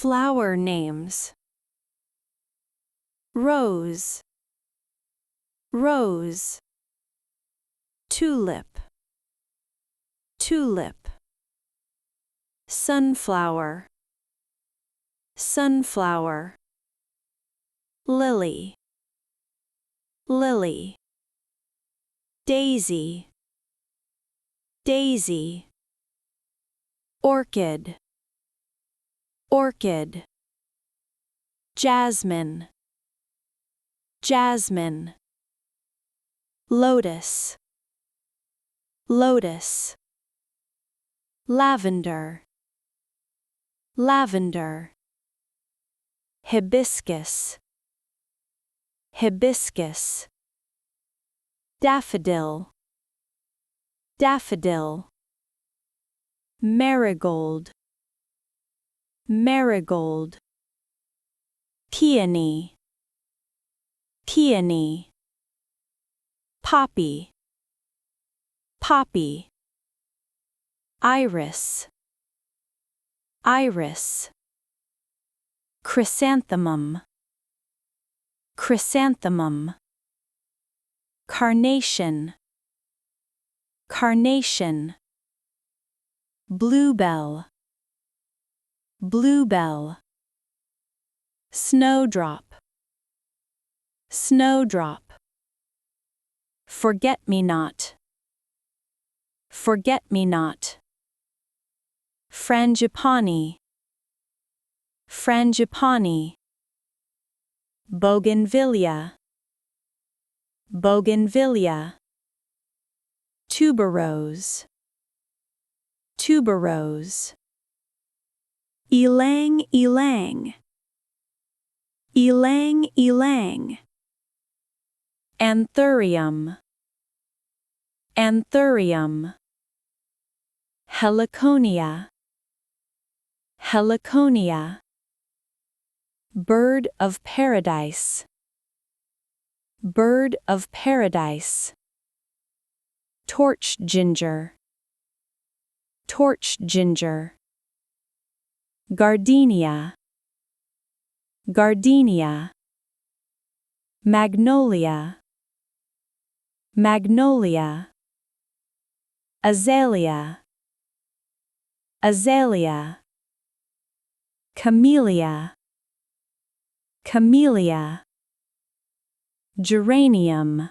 Flower names. Rose, rose. Tulip, tulip. Sunflower, sunflower. Lily, lily. Daisy, daisy. Orchid, orchid. Jasmine, jasmine. Lotus, lotus. Lavender, lavender. Hibiscus, hibiscus. Daffodil, daffodil. Marigold, marigold. Peony, peony. Poppy, poppy. Iris, iris. Chrysanthemum, chrysanthemum. Carnation, carnation. Bluebell, bluebell. Snowdrop, snowdrop. Forget-me-not, forget-me-not. Frangipani, frangipani. Bougainvillea, bougainvillea. Tuberose, tuberose. Ylang ylang, ylang ylang. Anthurium, anthurium. Heliconia, heliconia. Bird of paradise, bird of paradise. Torch ginger, torch ginger. Gardenia, gardenia. Magnolia, magnolia. Azalea, azalea. Camellia, camellia. Geranium,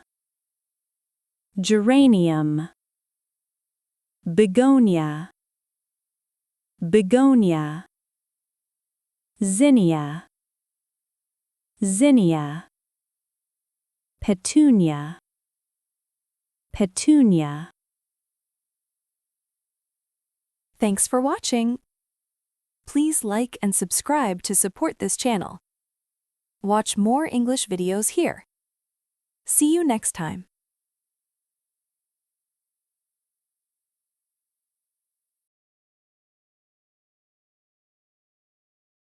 geranium. Begonia, begonia. Zinnia, zinnia. Petunia, petunia. Thanks for watching. Please like and subscribe to support this channel. Watch more English videos here. See you next time.